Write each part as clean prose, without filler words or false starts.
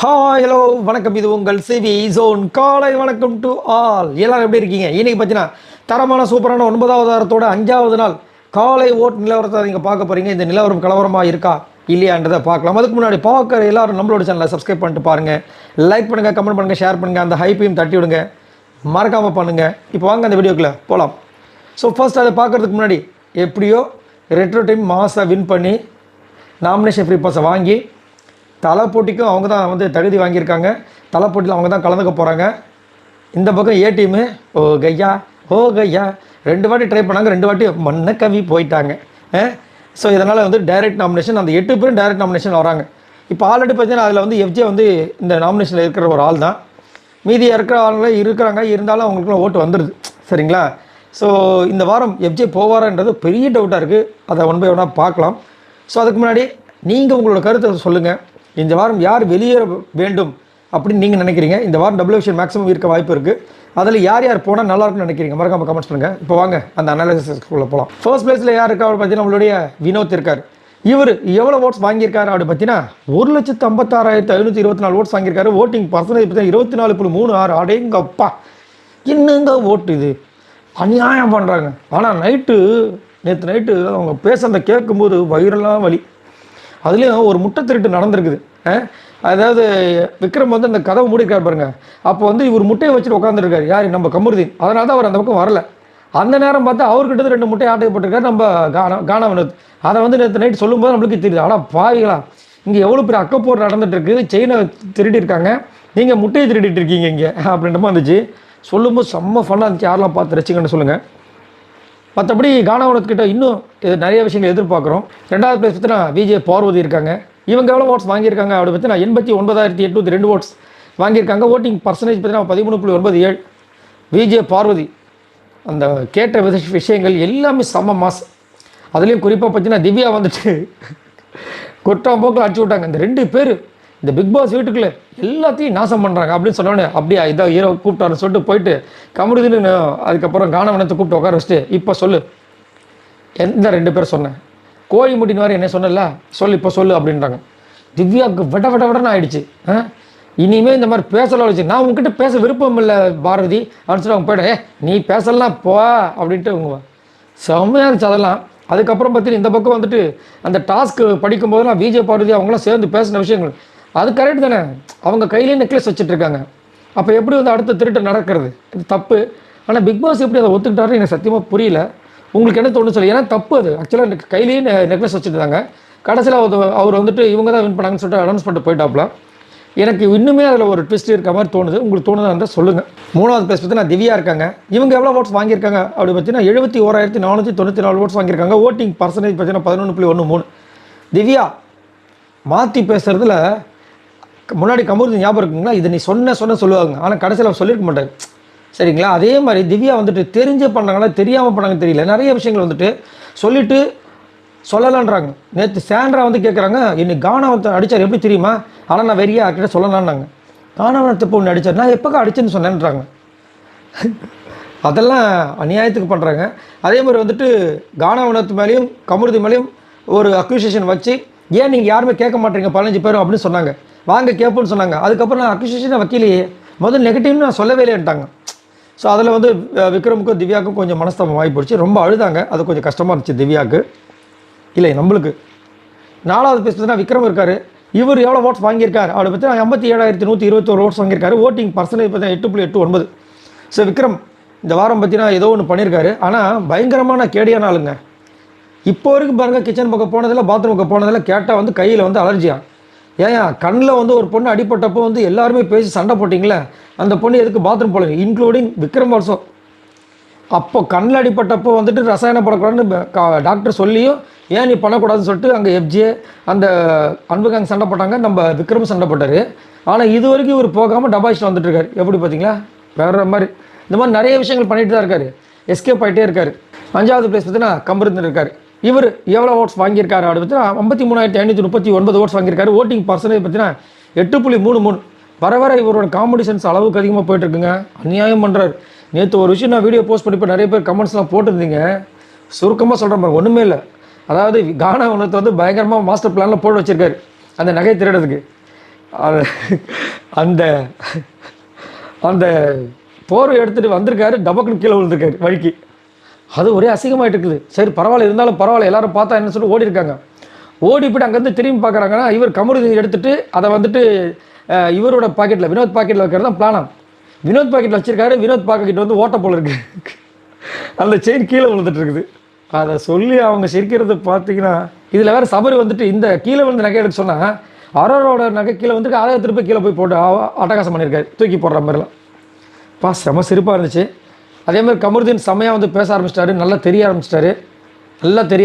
Hi hello வணக்கம். இது உங்கள் சிவி ஜோன் காலை வணக்கம் டு ஆல். எல்லாரும் எப்படி இருக்கீங்க? இன்னைக்கு பார்த்தீங்கன்னா தரமான சூப்பரான 9வது வாரத்தோட 5வது நாள் காலை ஓட் நிலவரத்தை நீங்கள் பார்க்க போகிறீங்க. இந்த நிலவரம் கலவரமாக இருக்கா இல்லையான்றதை பார்க்கலாம். அதுக்கு முன்னாடி பார்க்குற எல்லாரும் நம்மளோட சேனலை சப்ஸ்கிரைப் பண்ணிட்டு பாருங்கள், லைக் பண்ணுங்கள், கமெண்ட் பண்ணுங்கள், ஷேர் பண்ணுங்கள், அந்த ஹைப்பையும் தட்டி விடுங்க, மறக்காமல் பண்ணுங்கள். இப்போ வாங்க அந்த வீடியோக்குள்ளே போகலாம். ஸோ ஃபர்ஸ்ட் அதை பார்க்குறதுக்கு முன்னாடி எப்படியோ ரெட்ரோ டைம் மாஸை வின் பண்ணி நாமினேஷன் ஃப்ரீ பாஸை வாங்கி தலை போட்டிக்கும் அவங்க தான் வந்து தகுதி வாங்கியிருக்காங்க. தலை போட்டியில் அவங்க தான் கலந்துக்க போகிறாங்க. இந்த பக்கம் ஏ டீமு ஓ கையா 2 வாட்டி ட்ரை பண்ணாங்க, 2 வாட்டி மண்ணை கவி போயிட்டாங்க. ஸோ இதனால் வந்து டைரக்ட் நாமினேஷன், அந்த 8 பேரும் டைரக்ட் நாமினேஷன் வராங்க. இப்போ ஆல்ரெடி பார்த்தீங்கன்னா அதில் வந்து எஃப்ஜே வந்து இந்த நாமினேஷனில் இருக்கிற ஒரு ஆள் தான். மீதி இருக்கிற ஆளுங்களே இருக்கிறாங்க, இருந்தாலும் அவங்களுக்குலாம் ஓட்டு வந்துடுது. சரிங்களா? ஸோ இந்த வாரம் எஃப்ஜே போவாரான்றது பெரிய டவுட்டாக இருக்குது. அதை ஒன் பை ஒன்னாக பார்க்கலாம். ஸோ அதுக்கு முன்னாடி நீங்கள் உங்களோட கருத்தை சொல்லுங்கள். இந்த வாரம் யார் வெளியேற வேண்டும் அப்படின்னு நீங்கள் நினைக்கிறீங்க? இந்த வாரம் டபுள் விஷயம் மேக்ஸிமம் இருக்க வாய்ப்பு இருக்குது. அதில் யார் யார் போனால் நல்லாயிருக்குன்னு நினைக்கிறீங்க? மறக்காமல் கமெண்ட்ஸ் பண்ணுங்கள். இப்போ வாங்க அந்த அனாலிசிஸ்க்குள்ளே போகலாம். ஃபர்ஸ்ட் பிளேஸில் யார் இருக்கா அப்படின்னு பார்த்தீங்கன்னா நம்மளுடைய வினோத் இருக்கார். இவர் எவ்வளோ ஓட்ஸ் வாங்கியிருக்காரு அப்படின்னு பார்த்தீங்கன்னா 1,56,524 ஓட்ஸ் வாங்கியிருக்காரு. ஓட்டிங் பர்சன்டேஜ் பார்த்தீங்கன்னா 24.36. அடேங்கப்பா, என்னங்க ஓட்டு இது, அநியாயம் பண்ணுறாங்க. ஆனால் நேற்று நைட்டு அவங்க பேசுகிறத கேட்கும்போது வயிறெல்லாம் வலி. அதுலேயும் ஒரு முட்டை திருட்டு நடந்திருக்குது. அதாவது விக்ரம் வந்து அந்த கதவை மூடிருக்கார் பாருங்க. அப்போ வந்து இவர் முட்டையை வச்சுட்டு உட்காந்துருக்காரு. யார்? நம்ம கமருதீன். அதனால தான் அவர் அந்த பக்கம் வரல. அந்த நேரம் பார்த்தா அவர்கிட்ட 2 முட்டையை ஆட்டைப்பட்டிருக்காரு நம்ம கானா வினோத். அதை வந்து நேற்று நைட்டு சொல்லும்போது நம்மளுக்கு தெரியுது, ஆனால் பாவிகளா, இங்கே எவ்வளோ பெரிய அக்கப்போர் நடந்துட்டு இருக்குது, செயினை திருடி இருக்காங்க, நீங்கள் முட்டையை திருடிட்டு இருக்கீங்க இங்கே அப்படின்ற மாதிரி இருந்துச்சு. சொல்லும்போது செம்ம ஃபன்னாக இருந்துச்சு. யாரெல்லாம் பார்த்து ரசிங்கன்னு சொல்லுங்கள். மற்றபடி கானா வினோத்கிட்ட இன்னும் நிறைய விஷயங்கள் எதிர்பார்க்குறோம். 2வது பிளேஸ் பார்த்தீங்கன்னா விஜே பார்வதி இருக்காங்க. இவங்க எவ்வளோ ஓட்ஸ் வாங்கியிருக்காங்க அப்படி பார்த்தீங்கன்னா 89,802 ஓட்ஸ் வாங்கியிருக்காங்க. ஓட்டிங் பர்சன்டேஜ் பார்த்தீங்கன்னா 13.97. விஜே பார்வதி அந்த கேட்ட விஷயங்கள் எல்லாமே செம்ம மாஸ். அதுலேயும் குறிப்பாக பார்த்தீங்கன்னா திவ்யா வந்துட்டு கொட்டாம் போக்கில் அடிச்சு விட்டாங்க. இந்த 2 பேர் இந்த பிக் பாஸ் வீட்டுக்குள்ளே எல்லாத்தையும் நாசம் பண்ணுறாங்க அப்படின்னு சொன்னோடனே அப்படியே இதாக ஹீரோ கூப்பிட்டாருன்னு சொல்லிட்டு போயிட்டு கமருதீன்னு அதுக்கப்புறம் கானா வினோத்தை கூப்பிட்டு உட்கார வச்சுட்டு இப்போ சொல்லு எந்த 2 பேர் சொன்னேன், கோழி முட்டின் மாதிரி என்ன சொன்னல சொல்லு, இப்போ சொல்லு அப்படின்றாங்க. திவ்யாவுக்கு விடன்னு ஆயிடுச்சு. இனிமேல் இந்த மாதிரி பேசலாம் வச்சு நான் உங்ககிட்ட பேச விருப்பம் இல்லை பாரதி அப்படின்னு சொல்லி அவங்க போய்ட்டு நீ பேசலாம் போ அப்படின்ட்டு அவங்க செம்மையாக இருந்துச்சு அதெல்லாம். அதுக்கப்புறம் பார்த்தீங்கன்னா இந்த பக்கம் வந்துட்டு அந்த டாஸ்க்கு படிக்கும்போதெல்லாம் விஜய் பார்வதி அவங்களாம் சேர்ந்து பேசின விஷயங்கள் அது கரெக்ட் தானே. அவங்க கையிலேயே நெக்லஸ் வச்சுட்ருக்காங்க. அப்போ எப்படி வந்து அடுத்த திருட்டு நடக்கிறது? இது தப்பு. ஆனால் பிக் பாஸ் எப்படி அதை ஒத்துக்கிட்டாருன்னு எனக்கு சத்தியமாக புரியல. உங்களுக்கு என்ன தோணுன்னு சொல்லி, ஏன்னா தப்பு அது. ஆக்சுவலாக கையிலேயே நெக்லஸ் வச்சுருந்தாங்க. கடைசியில் அவர் வந்துட்டு இவங்க தான் வின் பண்ணாங்கன்னு சொல்லிட்டு அனௌன்ஸ் பண்ணிட்டு போயிட்டாப்ல. எனக்கு இன்னுமே அதில் ஒரு ட்விஸ்ட் இருக்க மாதிரி தோணுது. உங்களுக்கு தோணுதா இருந்தால் சொல்லுங்கள். 3வது பிளேஸ் பார்த்தீங்கன்னா திவ்யா இருக்காங்க. இவங்க எவ்வளோ ஓட்ஸ் வாங்கியிருக்காங்க அப்படி பார்த்தீங்கன்னா 71,494 ஓட்ஸ் வாங்கியிருக்காங்க. ஓட்டிங் பர்சன்டேஜ் பார்த்தீங்கன்னா 11.13. திவ்யா மாற்றி பேசுகிறதுல முன்னாடி கமருதீன் ஞாபகம் இருக்குங்களா? இதை நீ சொன்ன சொல்லுவாங்க, ஆனால் கடைசியில் அவர் சொல்லியிருக்க மாட்டாங்க. சரிங்களா? அதே மாதிரி திவ்யா வந்துட்டு தெரிஞ்சே பண்ணாங்களா தெரியாமல் பண்ணாங்கன்னு தெரியல. நிறைய விஷயங்கள் வந்துட்டு சொல்லிவிட்டு சொல்லலான்றாங்க. நேற்று சாண்ட்ரா வந்து கேட்குறாங்க, இன்னைக்கு கானாவத்தை அடித்தார் எப்படி தெரியுமா, ஆனால் நான் வெறியா யார்கிட்ட சொல்லலான்னாங்க. கானாவத்தை இப்போ ஒன்று அடித்தார், நான் எப்போக்கா அடிச்சேன்னு சொன்னேன்றாங்க. அதெல்லாம் அநியாயத்துக்கு பண்ணுறாங்க. அதே மாதிரி வந்துட்டு கானாவனத்து மேலேயும் கமருதி மேலேயும் ஒரு அக்யூசியேஷன் வச்சு ஏன் நீங்கள் யாருமே கேட்க மாட்டீங்க 15 பேரும் அப்படின்னு சொன்னாங்க. வாங்க கேட்போன்னு சொன்னாங்க. அதுக்கப்புறம் நான் அக்யூசியேஷனை வைக்கலையே, முதல் நெகட்டிவ்னு நான் சொல்லவே இல்லைன்ட்டாங்க. ஸோ அதில் வந்து விக்ரமுக்கும் திவ்யாவுக்கும் கொஞ்சம் மனஸ்தாபம் ஆகி போச்சு. ரொம்ப அழுதாங்க. அது கொஞ்சம் கஷ்டமாக இருந்துச்சு திவ்யாவுக்கு, இல்லை நம்மளுக்கு. 4வது பிளேஸ் பார்த்தீங்கன்னா விக்ரம் இருக்கார். இவர் எவ்வளோ ஓட்ஸ் வாங்கியிருக்கார் அப்படி பார்த்தீங்கன்னா 57,121 ஓட்ஸ் வாங்கியிருக்காரு. ஓட்டிங் பர்சன்டேஜ் பார்த்தீங்கன்னா 8.89. ஸோ விக்ரம் இந்த வாரம் பார்த்தீங்கன்னா ஏதோ ஒன்று பண்ணியிருக்காரு. ஆனால் பயங்கரமான கேடியான ஆளுங்க. இப்போ வரைக்கும் பாருங்கள், கிச்சன் பக்கம் போனதில்லை, பாத்ரூம் பக்கம் போனதில்லை, கேட்டால் வந்து கையில் வந்து அலர்ஜியா. ஏன் கண்ணில் வந்து ஒரு பொண்ணு அடிப்பட்டப்போ வந்து எல்லாருமே பேசி சண்டை போட்டிங்களே, அந்த பொண்ணு எதுக்கு பாத்ரூம் போல, இன்க்ளூடிங் விக்ரம் ஆல்சோ. அப்போ கண்ணில் அடிப்பட்டப்போ வந்துட்டு ரசாயனம் போடக்கூடாதுன்னு டாக்டர் சொல்லியும் ஏன் நீ பண்ணக்கூடாதுன்னு சொல்லிட்டு அங்கே எஃப்ஜே அந்த அன்புகாங்க சண்டை போட்டாங்க, நம்ம விக்ரம் சண்டை போட்டார். ஆனால் இது வரைக்கும் இவர் போகாமல் டபாய்ச்சிட்டு வந்துட்டு இருக்காரு. எப்படி பார்த்தீங்களா? வேற மாதிரி இந்த மாதிரி நிறைய விஷயங்கள் பண்ணிட்டு தான் இருக்காரு, எஸ்கேப் ஆகிட்டே இருக்காரு. 5வது பிளேஸ் பார்த்தீங்கன்னா கமருதீன் இருக்கார். இவர் எவ்வளோ ஓட்ஸ் வாங்கியிருக்காரு அப்படி பார்த்தீங்கன்னா 53,539 ஓட்ஸ் வாங்கியிருக்காரு. ஓட்டிங் பர்சன்டேஜ் பார்த்தீங்கன்னா 8.33. வர இவரோட காம்படிஷன்ஸ் அளவுக்கு அதிகமாக போயிட்டுருக்குங்க. அநியாயம் பண்ணுறாரு. நேற்று ஒரு விஷயம் நான் வீடியோ போஸ்ட் பண்ணிப்போ நிறைய பேர் கமெண்ட்ஸ்லாம் போட்டிருந்தீங்க. சுருக்கமாக சொல்கிற மாதிரி ஒன்றுமே இல்லை. அதாவது கானா வினோத்தை வந்து பயங்கரமாக மாஸ்டர் பிளானில் போட்டு வச்சுருக்காரு அந்த நகை திருடுறதுக்கு. அது அந்த அந்த போர்வை எடுத்துகிட்டு வந்திருக்காரு, டபக்குன்னு கீழே விழுந்திருக்காரு வழிக்கு. அது ஒரே அசிங்கமாயிட்டு இருக்குது. சரி பரவாயில்ல, இருந்தாலும் பரவாயில்ல, எல்லாரும் பார்த்தா என்ன சொல்லி ஓடி இருக்காங்க. ஓடி போய்ட்டு அங்கேருந்து திரும்பி பார்க்குறாங்கன்னா, இவர் கமருதீன் எடுத்துகிட்டு அதை வந்துட்டு இவரோட பாக்கெட்டில், வினோத் பாக்கெட்டில் வைக்கிறது தான் பிளானா. வினோத் பாக்கெட்டில் வச்சுருக்காரு. வினோத் பாக்கெட் வந்து ஓட்ட போல் இருக்குது. அந்த செயின் கீழே விழுந்துட்டு இருக்குது. அதை சொல்லி அவங்க சிரிக்கிறது பார்த்தீங்கன்னா, இதில் வேறு சபரி வந்துட்டு இந்த கீழே விழுந்து நகை எடுக்க சொன்னால், அரோரோட நகை கீழே வந்துட்டு அதை திருப்பி கீழே போய் போட்டு அட்டகாசம் பண்ணியிருக்காரு, தூக்கி போடுற மாதிரிலாம். செம சிரிப்பாக இருந்துச்சு. அதேமாதிரி கமருதீன் செம்மையாக வந்து பேச ஆரம்பிச்சிட்டாரு, நல்லா தெரிய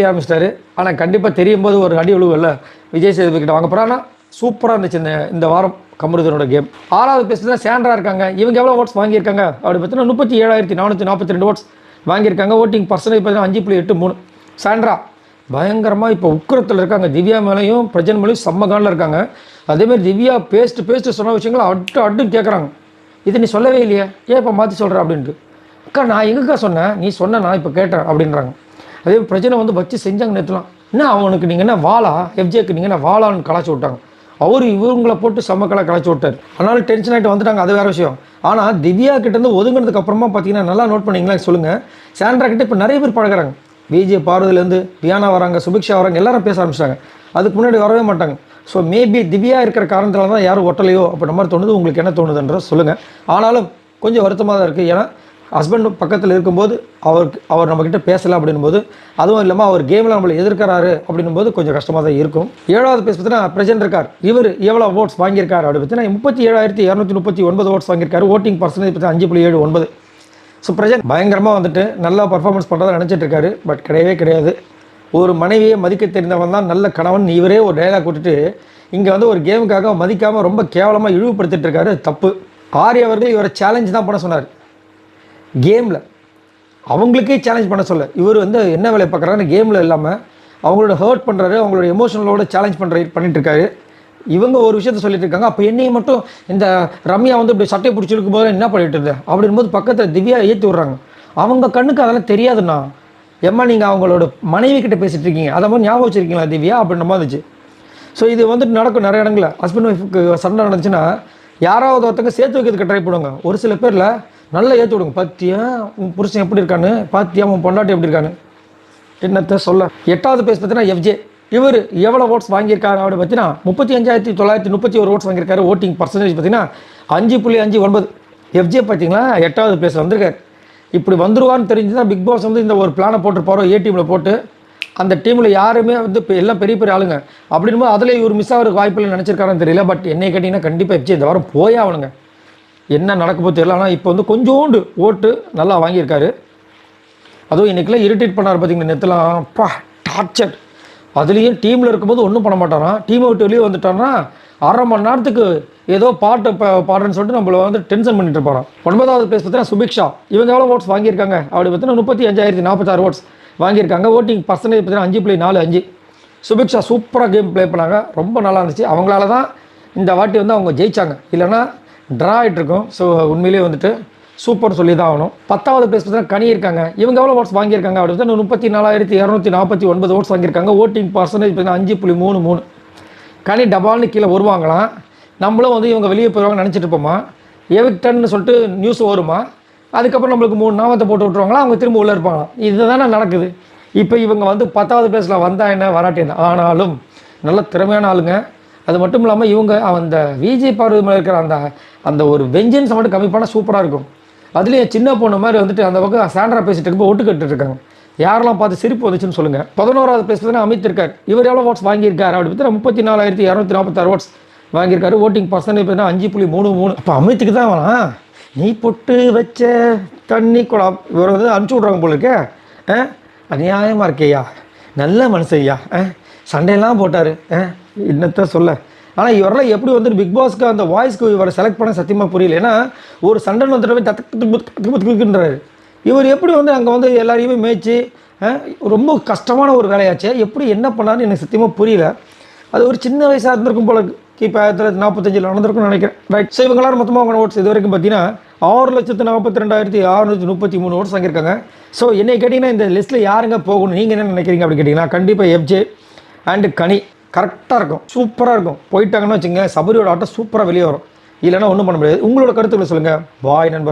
ஆரம்பிச்சிட்டாரு. ஆனால் கண்டிப்பாக தெரியும் போது ஒரு அடி விழுவல்ல விஜய் சேதுபதி கிட்ட வாங்க போகிறா. ஆனால் சூப்பராக இருந்துச்சு இந்த வாரம் கமருதீனோட கேம். 6வது பேசுனா சாண்ட்ரா இருக்காங்க. இவங்க எவ்வளோ ஓட்ஸ் வாங்கியிருக்காங்க அப்படி பார்த்தீங்கன்னா 37,442 ஓட்ஸ் வாங்கியிருக்காங்க. ஓட்டிங் பர்சன்டேஜ் பார்த்தீங்கன்னா 5.83. சாண்ட்ரா பயங்கரமாக இப்போ உக்கிரத்தில் இருக்காங்க. திவ்யா மேலேயும் பிரஜன் மேலேயும் செம்ம காலில் இருக்காங்க. அதேமாதிரி திவ்யா பேஸ்ட்டு சொன்ன விஷயங்களை அட்டுன்னு கேட்குறாங்க. இது நீ சொல்லவே இல்லையா, ஏன் இப்போ மாற்றி சொல்கிற அப்படின்ட்டு. அக்கா நான் எங்கக்கா சொன்னேன், நீ சொன்ன நான் இப்போ கேட்டேன் அப்படின்றாங்க. அதே பிரச்சனை வந்து வச்சு செஞ்சாங்க நேற்றுலாம். என்ன அவனுக்கு நீங்கள் என்ன வாளா, எஃப்ஜேக்கு நீங்கள் என்ன வாளான்னு கலாச்சி விட்டாங்க. அவர் இவங்களை போட்டு செம்மக்களை கலாச்சி விட்டார். அதனால டென்ஷன் ஆகிட்டு வந்துட்டாங்க, அது வேறு விஷயம். ஆனால் திவ்யா கிட்டேருந்து ஒதுங்கினதுக்கு அப்புறமா பார்த்தீங்கன்னா நல்லா நோட் பண்ணிங்களா சொல்லுங்கள், சாண்ட்ரா கிட்டே இப்போ நிறைய பேர் பழகிறாங்க. விஜய் பார்வதிலேருந்து பியானா வராங்க, சுபிக்ஷா வராங்க, எல்லாரும் பேச ஆரம்பிச்சிட்டாங்க. அதுக்கு முன்னாடி வரவே மாட்டாங்க. ஸோ மேபி திவ்யா இருக்கிற காரணத்தினால தான் யாரும் ஒட்டலையோ அப்படின்ற மாதிரி தோணுது. உங்களுக்கு என்ன தோணுதுன்ற சொல்லுங்கள். ஆனாலும் கொஞ்சம் வருத்தமாக தான் இருக்குது. ஏன்னா ஹஸ்பண்ட் பக்கத்தில் இருக்கும்போது அவர் நம்மக்கிட்ட பேசலை அப்படின்போது, அதுவும் இல்லாமல் அவர் கேமில் நம்மளை எதிர்க்கிறாரு அப்படின்போது கொஞ்சம் கஷ்டமாக தான் இருக்கும். 7வது பேச பார்த்தீங்கன்னா பிரசன்ட் இருக்கார். இவர் எவ்வளோ ஓட்ஸ் வாங்கியிருக்காரு அப்படின்னு பார்த்தீங்கன்னா 37,239 ஓட்ஸ் வாங்கியிருக்காரு. ஓட்டிங் பர்சன்டேஜ் பார்த்தீங்கன்னா 5.79. ஸோ பிரசன்ட் பயங்கரமாக வந்துட்டு நல்லா பர்ஃபார்மன்ஸ் பண்ணுறதா நினச்சிட்டு இருக்காரு. பட் கிடையாது. ஒரு மனைவியை மதிக்க தெரிந்தவன் தான் நல்ல கணவன். இவரே ஒரு டைலாக் விட்டுட்டு இங்கே வந்து ஒரு கேமுக்காக மதிக்காமல் ரொம்ப கேவலமாக இழிவுபடுத்திட்டு இருக்காரு. தப்பு. ஆர்யா அவர்கள் இவரை சேலஞ்ச் தான் பண்ண சொன்னார். கேமில் அவங்களுக்கே சேலஞ்ச் பண்ண சொல்ல, இவர் வந்து என்ன வேலையை பார்க்குறாருன்னு கேமில் இல்லாமல் அவங்களோட ஹர்ட் பண்ணுறாரு, அவங்களோட எமோஷனலோட சேலஞ்ச் பண்ணிட்டுருக்காரு. இவங்க ஒரு விஷயத்த சொல்லிட்டு இருக்காங்க. அப்போ என்னையும் மட்டும் இந்த ரம்யா வந்து இப்படி சட்டையை பிடிச்சி இருக்கும் போது என்ன பண்ணிட்டு இருந்தேன் அப்படின்போது பக்கத்தில் திவ்யா ஏற்றி விட்றாங்க. அவங்க கண்ணுக்கு அதெல்லாம் தெரியாதுண்ணா. ஏம்மா நீங்கள் அவங்களோட மனைவி கிட்ட பேசிகிட்டு இருக்கீங்க, அதை மாதிரி ஞாபகம் வச்சுருக்கீங்களா திவ்யா அப்படின்ற மாதிரி இருந்துச்சு. ஸோ இது வந்துட்டு நடக்கும் நிறைய இடங்களில். ஹஸ்பண்ட் ஒய்ஃபுக்கு சண்டை நடந்துச்சுன்னா யாராவது ஒருத்தங்க சேர்த்து வைக்கிறதுக்கு ட்ரை பண்ணுவாங்க. ஒரு சில பேரில் நல்லா ஏற்றி விடுங்க. பாத்தியா உன் புருஷன் எப்படி இருக்கான்னு, பாத்தியா உன் பொண்டாட்டி எப்படி இருக்கான்னு, என்னத்தை சொல்ல. 8வது பேஸ் பார்த்தீங்கன்னா எஃப்ஜே. இவர் எவ்வளோ ஓட்ஸ் வாங்கியிருக்காரு அப்படின்னு பார்த்தீங்கன்னா 35,931 ஓட்ஸ் வாங்கியிருக்காரு. ஓட்டிங் பர்சன்டேஜ் பார்த்தீங்கன்னா 5.59. எஃப்ஜே பார்த்தீங்களா 8வது பிளேஸ் வந்திருக்காரு. இப்படி வந்துருவான்னு தெரிஞ்சு தான் பிக் பாஸ் வந்து இந்த ஒரு பிளானை போட்டுருப்பாரோ, டீமில் போட்டு அந்த டீமில் யாருமே வந்து இப்போ எல்லாம் பெரிய பெரிய ஆளுங்க அப்படின்போது அதில் இவர் மிஸ் ஆகிறதுக்கு வாய்ப்பில்லை நினச்சிருக்காருன்னு தெரியல. பட் என்னை கேட்டிங்கன்னா கண்டிப்பாக எஃப்ஜே இந்த வாரம் போயே ஆகணுங்க. என்ன நடக்க போது தெரியல. ஆனால் இப்போ வந்து கொஞ்சோண்டு ஓட்டு நல்லா வாங்கியிருக்காரு. அதுவும் இன்றைக்கெல்லாம் இரிட்டேட் பண்ணார் பார்த்தீங்கன்னா, நேற்றுலாம் டார்ச்சர். அதுலேயும் டீமில் இருக்கும்போது ஒன்றும் பண்ண மாட்டாரான். டீமை விட்டு வெளியே வந்துட்டார்னா அரை மணி நேரத்துக்கு ஏதோ பாடுறேன்னு சொல்லிட்டு நம்மளை வந்து டென்ஷன் பண்ணிட்டு இருப்பாராம். 9வது பிளேஸ் பார்த்தீங்கன்னா சுபிக்ஷா. இவங்க எவ்வளோ ஓட்ஸ் வாங்கியிருக்காங்க அப்படி பார்த்தீங்கன்னா 35,046 ஓட்ஸ் வாங்கியிருக்காங்க. ஓட்டிங் பர்சன்டேஜ் பார்த்தீங்கன்னா 5.45. சுபிக்ஷா சூப்பராக கேம் ப்ளே பண்ணாங்க, ரொம்ப நல்லா இருந்துச்சு. அவங்களால தான் இந்த வாட்டி வந்து அவங்க ஜெயிச்சாங்க, இல்லைன்னா ட்ரா ஆகிட்ருக்கும். ஸோ உண்மையிலேயே வந்துட்டு சூப்பர் சொல்லி தான் ஆகணும். 10வது பிளேஸ் பார்த்தீங்கன்னா கனி இருக்காங்க. இவங்க எவ்வளோ ஓட்ஸ் வாங்கியிருக்காங்க அப்படி பார்த்தீங்கன்னா 34,249 ஓட்ஸ் வாங்கியிருக்காங்க. ஓட்டிங் பர்சன்டேஜ் பார்த்தீங்கன்னா 5.33. கனி டபால்னு கீழே வருவாங்களாம். நம்மளும் வந்து இவங்க வெளியே போயிடுவாங்கன்னு நினச்சிட்டு இருப்போமா, எவிக்டன்னு சொல்லிட்டு நியூஸ் வருமா, அதுக்கப்புறம் நம்மளுக்கு 3 நாமத்தை போட்டு விட்ருவாங்களா, அவங்க திரும்ப உள்ளே இருப்பாங்களாம். இது தானே நடக்குது. இப்போ இவங்க வந்து 10வது பிளேஸில் வந்தா என்ன வராட்டி என்ன, ஆனாலும் நல்ல திறமையான ஆளுங்க. அது மட்டும் இல்லாமல் இவங்க அந்த விஜய் பார்வதி மேலே இருக்கிற அந்த ஒரு வெஞ்சன்ஸை மட்டும் கம்மி பண்ணால் சூப்பராக இருக்கும். அதுலேயும் சின்ன பொண்ணு மாதிரி வந்துட்டு அந்த பக்கம் சாண்ட்ரா பேசிட்டு இருக்கும்போது ஒட்டு கட்டுட்டு இருக்காங்க. யாரெல்லாம் பார்த்து சிரிப்பு வந்துச்சுன்னு சொல்லுங்கள். 11வது பிளேஸ் பார்த்தீங்கன்னா அமித் இருக்கார். இவர் எவ்வளோ ஓட்ஸ் வாங்கியிருக்காரு அப்படி பார்த்தீங்கன்னா 34,246 ஓட்ஸ் வாங்கியிருக்காரு. ஓட்டிங் பர்சன்டேஜ் பார்த்தீங்கன்னா 5.33. அப்போ அமித்துக்கு தான் வேணாம், நீ பொட்டு வச்ச தண்ணி குடம் இவர் வந்து அனுப்பிச்சி விட்றாங்க போல இருக்கே. அநியாயமாக இருக்கேயா, நல்ல மனுஷையா, சண்டையெல்லாம் போட்டார், என்னத்த சொல்ல. ஆனால் இவரெல்லாம் எப்படி வந்துட்டு பிக் பாஸ்க்கு அந்த வாய்ஸ்க்கு இவரை செலக்ட் பண்ண சத்தியமாக புரியல. ஏன்னா ஒரு சண்டைன்னு வந்துட்டு தத்துக்குன்றாரு. இவர் எப்படி வந்து அங்கே வந்து எல்லாரையுமே மேய்ச்சி ரொம்ப கஷ்டமான ஒரு வேலையாச்சு, எப்படி என்ன பண்ணாருன்னு எனக்கு சத்தியமாக புரியல. அது ஒரு சின்ன வயசாக இருந்திருக்கும் போல இருக்குது. இப்போ 1945 நடந்திருக்கும்னு நினைக்கிறேன். ரைட். ஸோ இவங்களாம் மொத்தமாக அவங்க ஓட்ஸ் இது வரைக்கும் பார்த்தீங்கன்னா 6,42,633 ஓட்ஸ் வாங்கியிருக்காங்க. ஸோ என்னை கேட்டிங்கன்னா இந்த லிஸ்ட்டில் யாருங்க போகணும் நீங்கள் என்ன நினைக்கிறீங்க அப்படின்னு கேட்டிங்கன்னா கண்டிப்பாக எஃப்ஜே அண்டு கனி. கரெக்டாக இருக்கும், சூப்பராக இருக்கும். போயிட்டாங்கன்னு வச்சுங்க, சபரியோட ஆட்டம் சூப்பராக வெளியே வரும். இல்லைன்னா ஒன்றும் பண்ண முடியாது. உங்களோட கருத்துக்களை சொல்லுங்கள். பாய் நண்பர்கள்.